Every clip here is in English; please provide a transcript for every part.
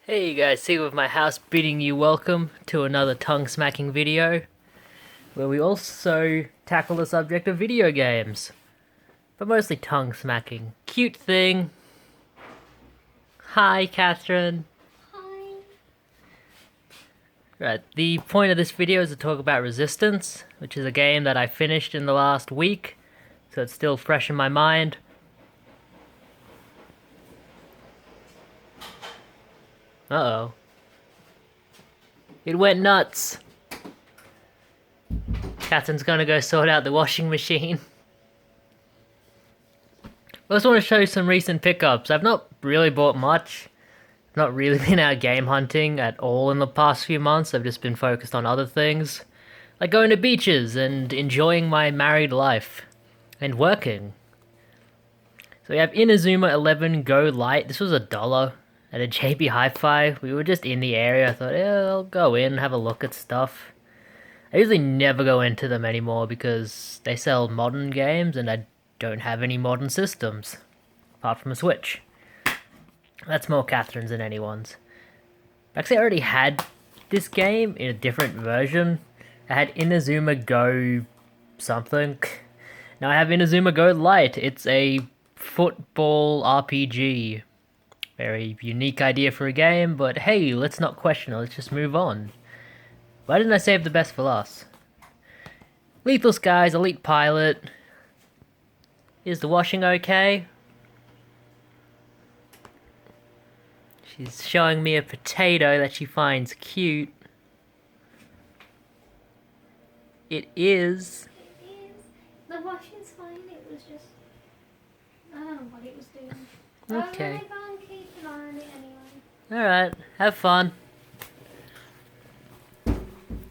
Hey guys, here with my house bidding you welcome to another tongue smacking video, where we also tackle the subject of video games, but mostly tongue smacking. Cute thing. Hi, Catherine. Hi. Right, the point of this video is to talk about Resistance, which is a game that I finished in the last week, so it's still fresh in my mind. Uh-oh. It went nuts. Catherine's gonna go sort out the washing machine. I just want to show you some recent pickups. I've not really bought much. I've not really been out game hunting at all in the past few months. I've just been focused on other things, like going to beaches and enjoying my married life and working. So we have Inazuma 11 Go Lite. This was $1 at a JB Hi-Fi. We were just in the area. I thought, yeah, I'll go in, have a look at stuff. I usually never go into them anymore because they sell modern games and I don't have any modern systems, apart from a Switch. That's more Catherine's than anyone's. Actually, I already had this game in a different version. I had Inazuma Go something. Now I have Inazuma Go Lite. It's a football RPG. Very unique idea for a game, but hey, let's not question it, let's just move on. Why didn't I save the best for last? Lethal Skies, Elite Pilot. Is the washing okay? She's showing me a potato that she finds cute. It is. It is. The washing's fine, it was just... I don't know what it was doing. Okay. I can't keep an eye on it anyway. Alright, have fun.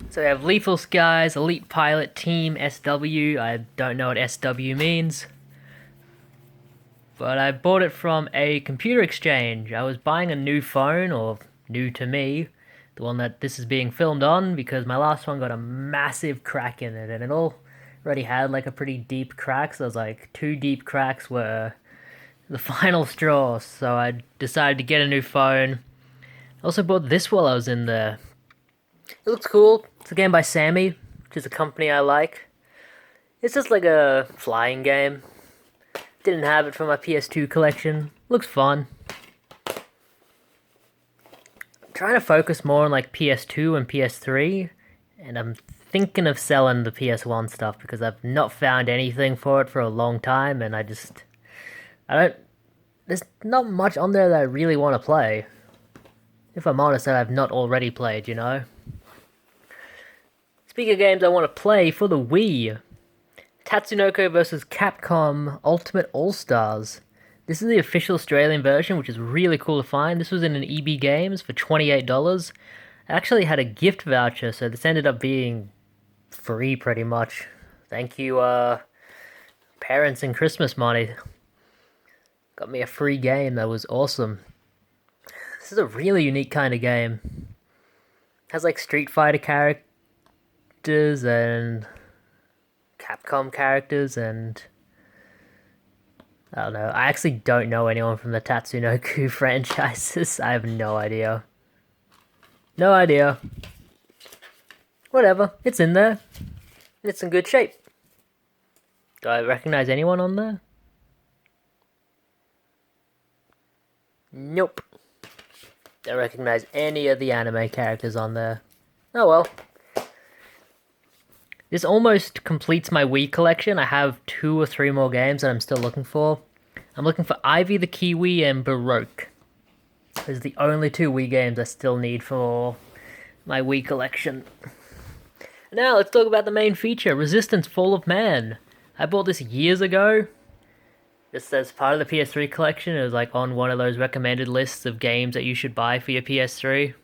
So we have Lethal Skies, Elite Pilot, Team SW. I don't know what SW means. But I bought it from a computer exchange. I was buying a new phone, or new to me, the one that this is being filmed on, because my last one got a massive crack in it, and it already had like a pretty deep crack, so it was like 2 deep cracks were the final straw, so I decided to get a new phone. I also bought this while I was in there. It looks cool. It's a game by Sammy, which is a company I like. It's just like a flying game. Didn't have it for my PS2 collection. Looks fun. I'm trying to focus more on like PS2 and PS3, and I'm thinking of selling the PS1 stuff because I've not found anything for it for a long time, and there's not much on there that I really want to play. If I'm honest, that I've not already played, you know? Speaking of games I want to play for the Wii, Tatsunoko vs. Capcom Ultimate All-Stars. This is the official Australian version, which is really cool to find. This was in an EB Games for $28. I actually had a gift voucher, so this ended up being free pretty much. Thank you, parents and Christmas money. Got me a free game, that was awesome. This is a really unique kind of game. It has like Street Fighter characters and Capcom characters, and I don't know. I actually don't know anyone from the Tatsunoko franchises. I have no idea. No idea. Whatever. It's in there. It's in good shape. Do I recognize anyone on there? Nope. Don't recognize any of the anime characters on there. Oh well. This almost completes my Wii collection. I have 2 or 3 more games that I'm still looking for. I'm looking for Ivy the Kiwi and Baroque. Those are the only 2 Wii games I still need for my Wii collection. Now let's talk about the main feature, Resistance Fall of Man. I bought this years ago. Just as part of the PS3 collection. It was like on one of those recommended lists of games that you should buy for your PS3.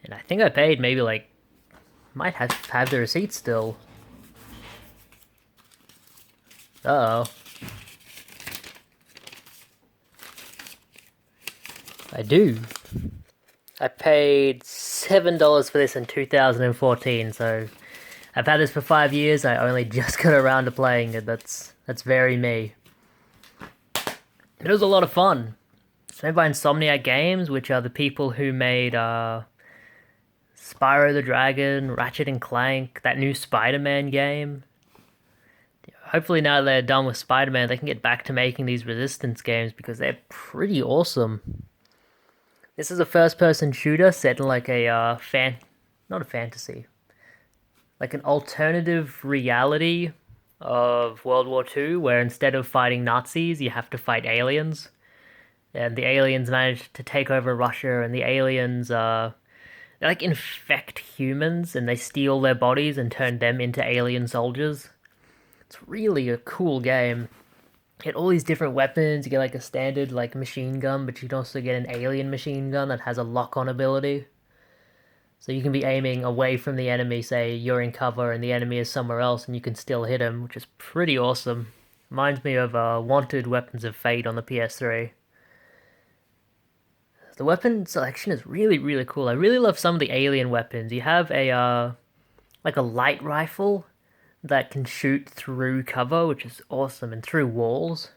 And I think I paid maybe like... Might have the receipt still. Uh-oh. I do. I paid $7 for this in 2014, so I've had this for 5 years. I only just got around to playing it. That's very me. It was a lot of fun. It's made by Insomniac Games, which are the people who made Spyro the Dragon, Ratchet and Clank, that new Spider-Man game. Hopefully now they're done with Spider-Man, they can get back to making these Resistance games because they're pretty awesome. This is a first-person shooter set in like a not a fantasy, like an alternative reality of World War II, where instead of fighting Nazis, you have to fight aliens. And the aliens manage to take over Russia, and the aliens they like infect humans, and they steal their bodies and turn them into alien soldiers. It's really a cool game. You get all these different weapons. You get like a standard like machine gun, but you can also get an alien machine gun that has a lock-on ability. So you can be aiming away from the enemy, say you're in cover and the enemy is somewhere else, and you can still hit him, which is pretty awesome. Reminds me of Wanted Weapons of Fate on the PS3. The weapon selection is really, really cool. I really love some of the alien weapons. You have a like a light rifle that can shoot through cover, which is awesome, and through walls.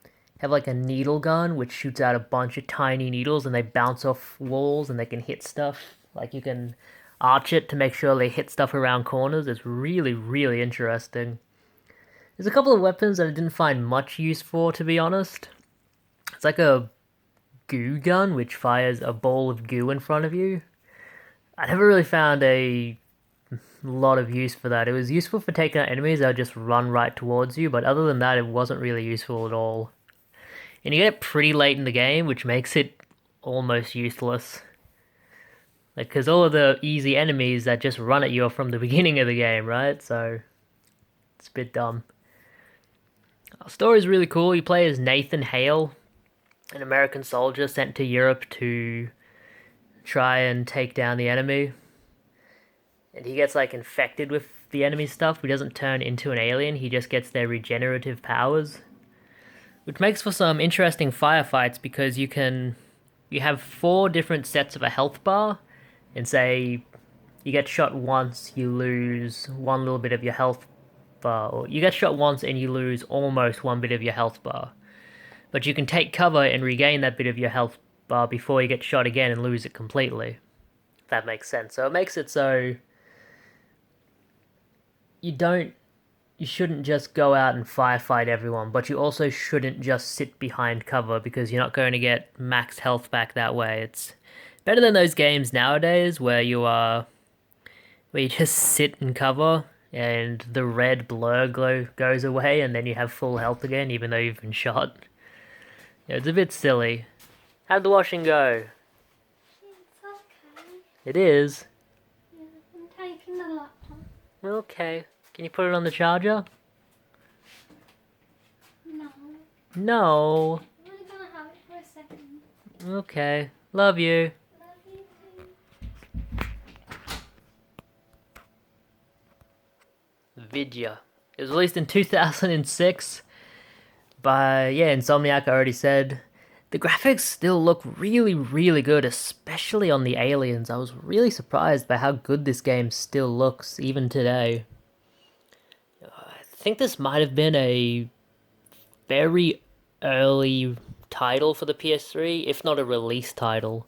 You have like a needle gun, which shoots out a bunch of tiny needles, and they bounce off walls, and they can hit stuff. Like you can arch it to make sure they hit stuff around corners. It's really, really interesting. There's a couple of weapons that I didn't find much use for, to be honest. It's like a goo gun, which fires a ball of goo in front of you. I never really found a lot of use for that. It was useful for taking out enemies that would just run right towards you, but other than that, it wasn't really useful at all. And you get it pretty late in the game, which makes it almost useless. Like, because all of the easy enemies that just run at you are from the beginning of the game, right? So, it's a bit dumb. Our story's really cool. You play as Nathan Hale, an American soldier sent to Europe to try and take down the enemy. And he gets, like, infected with the enemy stuff. He doesn't turn into an alien. He just gets their regenerative powers. Which makes for some interesting firefights because you have 4 different sets of a health bar. And say you get shot once, you lose 1 little bit of your health bar. Or you get shot once and you lose almost 1 bit of your health bar. But you can take cover and regain that bit of your health bar before you get shot again and lose it completely. If that makes sense. So it makes it so you shouldn't just go out and firefight everyone, but you also shouldn't just sit behind cover because you're not going to get max health back that way. It's better than those games nowadays where you just sit and cover and the red blur glow goes away and then you have full health again even though you've been shot. Yeah, it's a bit silly. How'd the washing go? It's okay. It is? Yeah, I'm taking the laptop. Okay. Can you put it on the charger? No. No. I'm only gonna have it for a second. Okay. Love you. Love you too. Vidya. It was released in 2006 by, Insomniac, I already said. The graphics still look really, really good, especially on the aliens. I was really surprised by how good this game still looks, even today. I think this might have been a very early title for the PS3, if not a release title.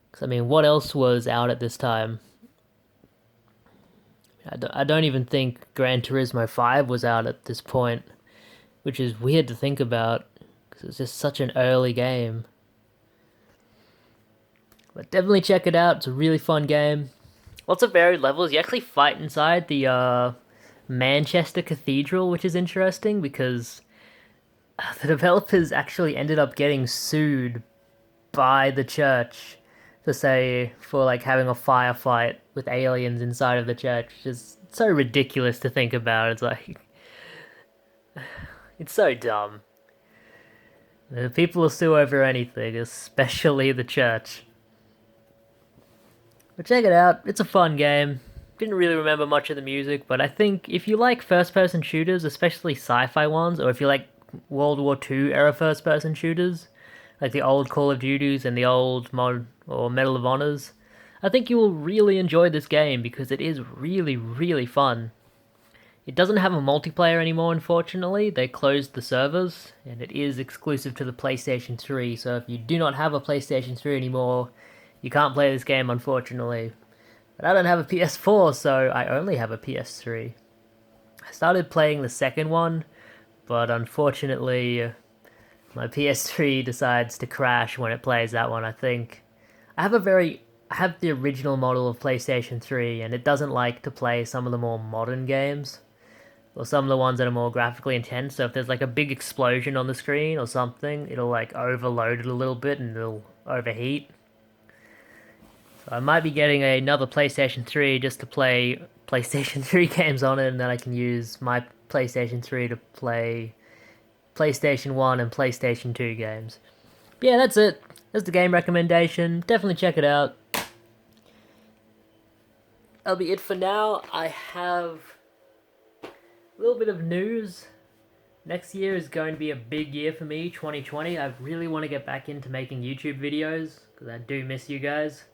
Because, I mean, what else was out at this time? I don't even think Gran Turismo 5 was out at this point, which is weird to think about, because it's just such an early game. But definitely check it out, it's a really fun game. Lots of varied levels. You actually fight inside the Manchester Cathedral, which is interesting, because the developers actually ended up getting sued by the church for like having a firefight with aliens inside of the church. Just so ridiculous to think about. It's like it's so dumb. People will sue over anything, especially the church. But check it out, it's a fun game. Didn't really remember much of the music, but I think if you like first-person shooters, especially sci-fi ones, or if you like World War II era first-person shooters, like the old Call of Duties and the old Medal of Honors, I think you will really enjoy this game because it is really, really fun. It doesn't have a multiplayer anymore, unfortunately. They closed the servers, and it is exclusive to the PlayStation 3. So if you do not have a PlayStation 3 anymore, you can't play this game, unfortunately. But I don't have a PS4, so I only have a PS3. I started playing the second one, but unfortunately, my PS3 decides to crash when it plays that one, I think. I have the original model of PlayStation 3, and it doesn't like to play some of the more modern games, or some of the ones that are more graphically intense. So if there's like a big explosion on the screen or something, it'll like overload it a little bit and it'll overheat. So I might be getting another PlayStation 3 just to play PlayStation 3 games on it, and then I can use my PlayStation 3 to play PlayStation 1 and PlayStation 2 games. But yeah, that's it. That's the game recommendation. Definitely check it out. That'll be it for now. I have a little bit of news. Next year is going to be a big year for me, 2020. I really want to get back into making YouTube videos, because I do miss you guys.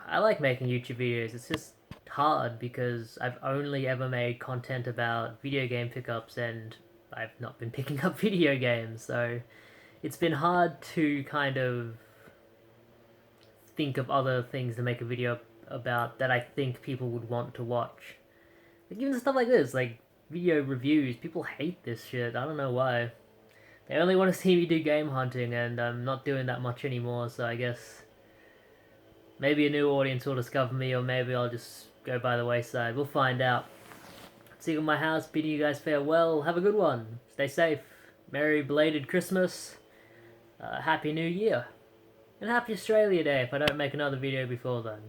I like making YouTube videos. It's just hard because I've only ever made content about video game pickups, and I've not been picking up video games, so it's been hard to kind of think of other things to make a video about that I think people would want to watch. Like even stuff like this, like video reviews, people hate this shit. I don't know why. They only want to see me do game hunting, and I'm not doing that much anymore, so I guess maybe a new audience will discover me, or maybe I'll just go by the wayside. We'll find out. See you in my house, bidding you guys farewell. Have a good one. Stay safe. Merry belated Christmas. Happy New Year. And Happy Australia Day if I don't make another video before then.